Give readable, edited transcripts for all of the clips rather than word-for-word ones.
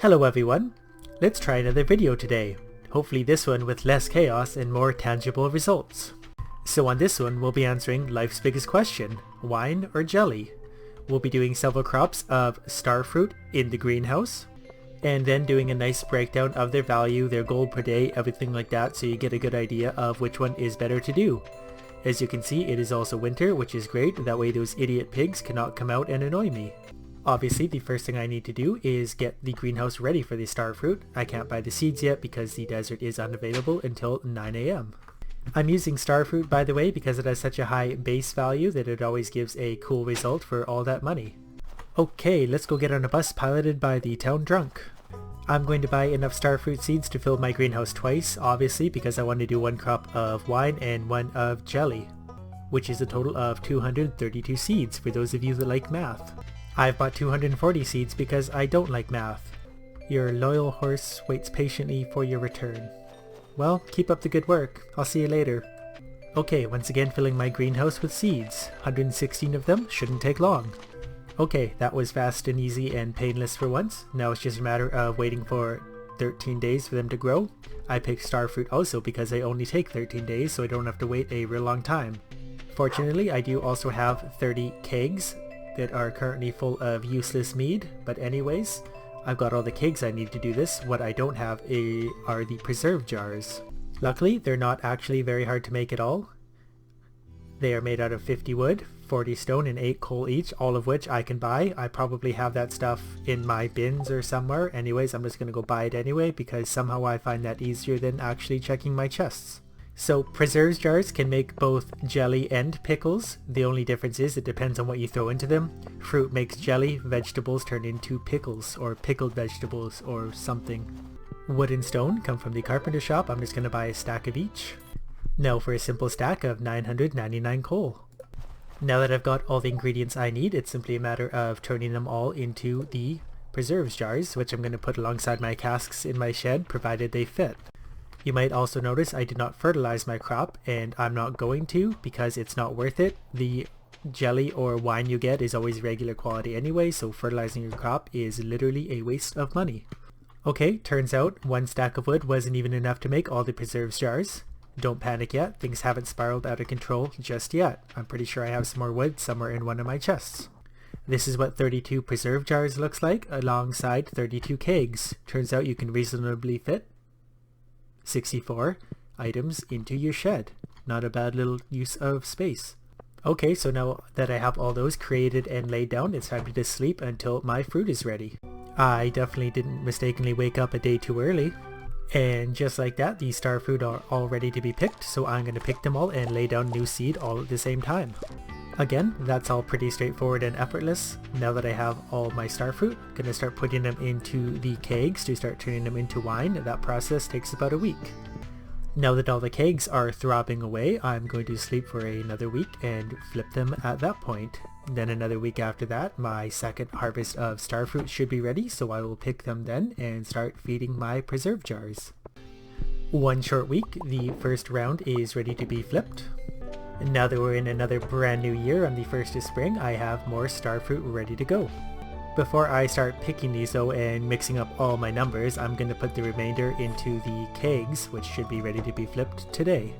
Hello everyone! Let's try another video today. Hopefully this one with less chaos and more tangible results. So on this one we'll be answering life's biggest question, wine or jelly? We'll be doing several crops of Starfruit in the greenhouse, and then doing a nice breakdown of their value, their gold per day, everything like that, so you get a good idea of which one is better to do. As you can see, it is also winter, which is great, that way those idiot pigs cannot come out and annoy me. Obviously, the first thing I need to do is get the greenhouse ready for the Starfruit. I can't buy the seeds yet because the desert is unavailable until 9 AM. I'm using Starfruit, by the way, because it has such a high base value that it always gives a cool result for all that money. Okay, let's go get on a bus piloted by the town drunk. I'm going to buy enough Starfruit seeds to fill my greenhouse twice, obviously, because I want to do one crop of wine and one of jelly, which is a total of 232 seeds for those of you that like math. I've bought 240 seeds because I don't like math. Your loyal horse waits patiently for your return. Well, keep up the good work. I'll see you later. Okay, once again filling my greenhouse with seeds. 116 of them, shouldn't take long. Okay, that was fast and easy and painless for once. Now it's just a matter of waiting for 13 days for them to grow. I picked Starfruit also because they only take 13 days, so I don't have to wait a real long time. Fortunately, I do also have 30 kegs that are currently full of useless mead, but anyways, I've got all the kegs I need to do this. What I don't have are the preserve jars. Luckily, they're not actually very hard to make at all. They are made out of 50 wood, 40 stone, and 8 coal each, all of which I can buy. I probably have that stuff in my bins or somewhere. Anyways, I'm just gonna go buy it anyway because somehow I find that easier than actually checking my chests. So preserves jars can make both jelly and pickles. The only difference is it depends on what you throw into them. Fruit makes jelly, vegetables turn into pickles or pickled vegetables or something. Wood and stone come from the carpenter shop. I'm just going to buy a stack of each. Now for a simple stack of 999 coal. Now that I've got all the ingredients I need, it's simply a matter of turning them all into the preserves jars, which I'm going to put alongside my casks in my shed provided they fit. You might also notice I did not fertilize my crop, and I'm not going to because it's not worth it. The jelly or wine you get is always regular quality anyway, so fertilizing your crop is literally a waste of money. Okay, turns out one stack of wood wasn't even enough to make all the preserves jars. Don't panic yet, things haven't spiraled out of control just yet. I'm pretty sure I have some more wood somewhere in one of my chests. This is what 32 preserve jars looks like alongside 32 kegs. Turns out you can reasonably fit 64 items into your shed. Not a bad little use of space. Okay, so now that I have all those created and laid down, it's time to just sleep until my fruit is ready. I definitely didn't mistakenly wake up a day too early. And just like that, the Starfruit are all ready to be picked, so I'm going to pick them all and lay down new seed all at the same time. Again, that's all pretty straightforward and effortless. Now that I have all my Starfruit, I'm going to start putting them into the kegs to start turning them into wine. That process takes about a week. Now that all the kegs are throbbing away, I'm going to sleep for another week and flip them at that point. Then another week after that, my second harvest of Starfruit should be ready, so I will pick them then and start feeding my preserve jars. One short week, the first round is ready to be flipped. Now that we're in another brand new year on the 1st of spring, I have more Starfruit ready to go. Before I start picking these though and mixing up all my numbers, I'm going to put the remainder into the kegs, which should be ready to be flipped today.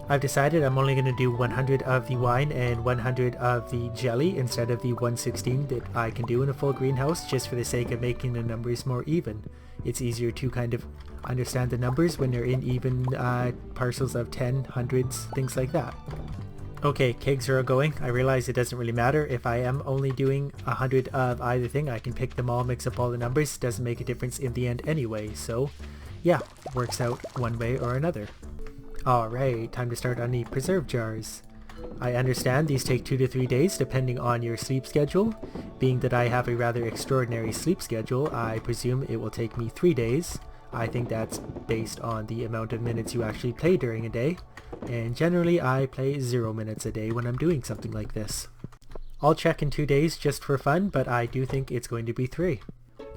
I've decided I'm only going to do 100 of the wine and 100 of the jelly instead of the 116 that I can do in a full greenhouse, just for the sake of making the numbers more even. It's easier to kind of understand the numbers when they're in even parcels of 10, hundreds, things like that. Okay, kegs are going. I realize it doesn't really matter. If I am only doing 100 of either thing, I can pick them all, mix up all the numbers. Doesn't make a difference in the end anyway, so yeah, works out one way or another. Alright, time to start on the preserve jars. I understand these take 2 to 3 days depending on your sleep schedule. Being that I have a rather extraordinary sleep schedule, I presume it will take me 3 days. I think that's based on the amount of minutes you actually play during a day, and generally I play 0 minutes a day when I'm doing something like this. I'll check in 2 days just for fun, but I do think it's going to be 3.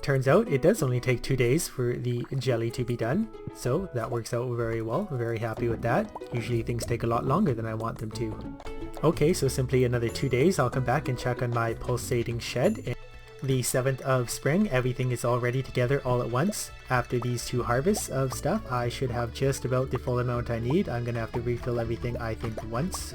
Turns out it does only take 2 days for the jelly to be done, so that works out very well. Very happy with that. Usually things take a lot longer than I want them to. Okay, so simply another 2 days, I'll come back and check on my pulsating shed. the 7th of spring, everything is already together all at once. After these 2 harvests of stuff, I should have just about the full amount I need. I'm gonna have to refill everything I think once.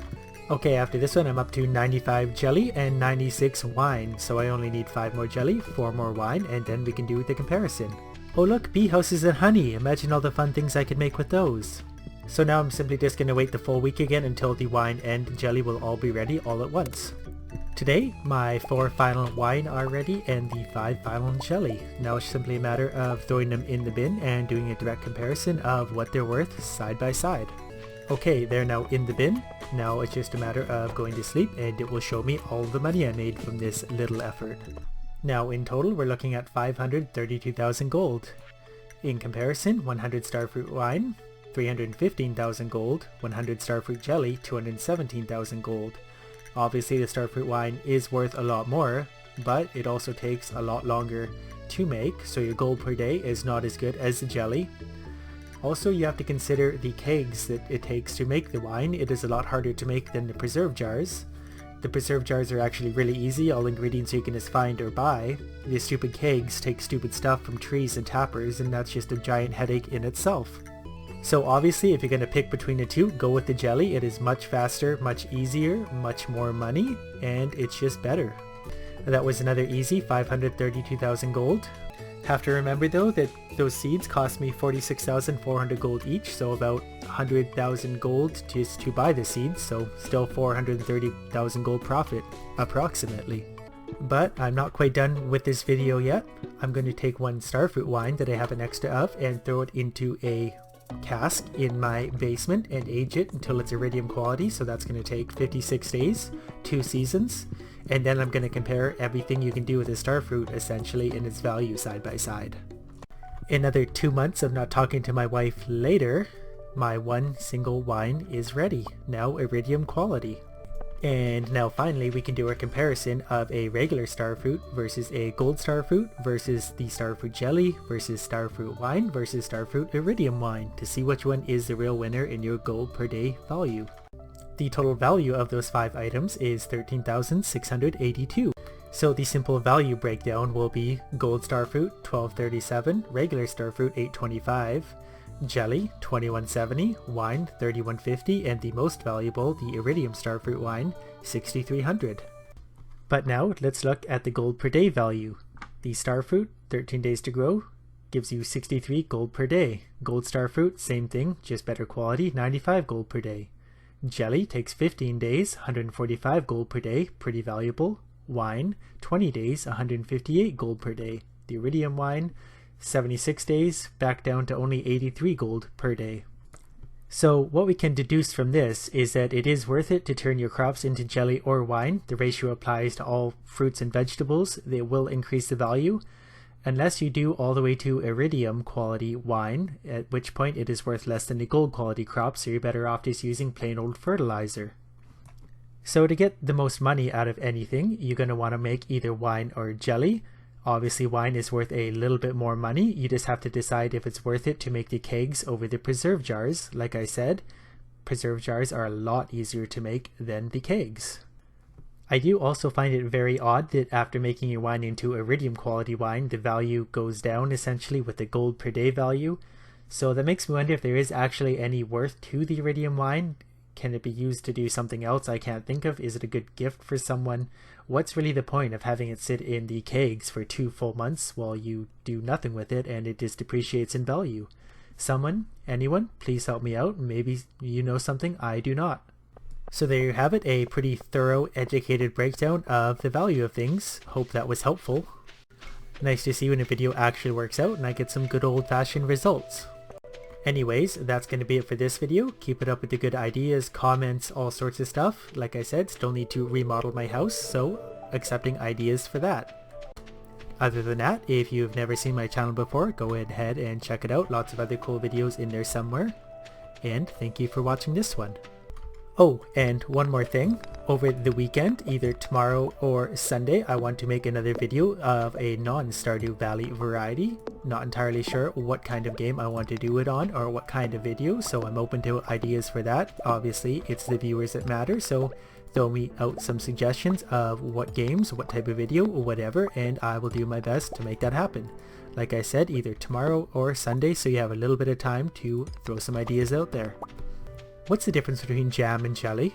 Okay, after this one I'm up to 95 jelly and 96 wine, so I only need 5 more jelly, 4 more wine, and then we can do the comparison. Oh look, bee houses and honey, imagine all the fun things I could make with those. So now I'm simply just gonna wait the full week again until the wine and jelly will all be ready all at once. Today, my 4 final wine are ready and the 5 final jelly. Now it's simply a matter of throwing them in the bin and doing a direct comparison of what they're worth side by side. Okay, they're now in the bin. Now it's just a matter of going to sleep and it will show me all the money I made from this little effort. Now in total we're looking at 532,000 gold. In comparison, 100 Starfruit wine, 315,000 gold, 100 Starfruit jelly, 217,000 gold. Obviously the Starfruit wine is worth a lot more, but it also takes a lot longer to make, so your gold per day is not as good as the jelly. Also, you have to consider the kegs that it takes to make the wine. It is a lot harder to make than the preserve jars. The preserve jars are actually really easy, all ingredients you can just find or buy. The stupid kegs take stupid stuff from trees and tappers, and that's just a giant headache in itself. So obviously, if you're going to pick between the two, go with the jelly. It is much faster, much easier, much more money, and it's just better. That was another easy 532,000 gold. Have to remember though that those seeds cost me 46,400 gold each, so about 100,000 gold just to buy the seeds, so still 430,000 gold profit, approximately. But I'm not quite done with this video yet. I'm going to take 1 Starfruit wine that I have an extra of and throw it into a cask in my basement and age it until it's iridium quality, so that's going to take 56 days, 2 seasons. And then I'm going to compare everything you can do with a Starfruit essentially in its value side by side. Another 2 months of not talking to my wife later, my 1 single wine is ready, now iridium quality. And now finally we can do a comparison of a regular Starfruit versus a gold Starfruit versus the Starfruit jelly versus Starfruit wine versus Starfruit iridium wine to see which one is the real winner in your gold per day value. The total value of those 5 items is 13,682. So the simple value breakdown will be gold Starfruit 1237, regular Starfruit 825, jelly 2170, wine 3150, and the most valuable, the iridium Starfruit wine, 6300. But now let's look at the gold per day value. The Starfruit, 13 days to grow, gives you 63 gold per day. Gold Starfruit, same thing, just better quality, 95 gold per day. Jelly takes 15 days, 145 gold per day, pretty valuable. Wine, 20 days, 158 gold per day. The iridium wine, 76 days, back down to only 83 gold per day. So what we can deduce from this is that it is worth it to turn your crops into jelly or wine. The ratio applies to all fruits and vegetables. They will increase the value. Unless you do all the way to iridium quality wine, at which point it is worth less than the gold quality crop, so you're better off just using plain old fertilizer. So to get the most money out of anything, you're going to want to make either wine or jelly. Obviously wine is worth a little bit more money. You just have to decide if it's worth it to make the kegs over the preserve jars. Like I said, preserve jars are a lot easier to make than the kegs. I do also find it very odd that after making your wine into iridium quality wine, the value goes down essentially with the gold per day value. So that makes me wonder if there is actually any worth to the iridium wine. Can it be used to do something else I can't think of? Is it a good gift for someone? What's really the point of having it sit in the kegs for 2 full months while you do nothing with it and it just depreciates in value? Someone, anyone, please help me out. Maybe you know something I do not. So there you have it, a pretty thorough, educated breakdown of the value of things. Hope that was helpful. Nice to see when a video actually works out and I get some good old-fashioned results. Anyways, that's going to be it for this video. Keep it up with the good ideas, comments, all sorts of stuff. Like I said, still need to remodel my house, so accepting ideas for that. Other than that, if you've never seen my channel before, go ahead and check it out. Lots of other cool videos in there somewhere. And thank you for watching this one. Oh, and one more thing. Over the weekend, either tomorrow or Sunday, I want to make another video of a non-Stardew Valley variety. Not entirely sure what kind of game I want to do it on or what kind of video, so I'm open to ideas for that. Obviously, it's the viewers that matter, so throw me out some suggestions of what games, what type of video, whatever, and I will do my best to make that happen. Like I said, either tomorrow or Sunday, so you have a little bit of time to throw some ideas out there. What's the difference between jam and jelly?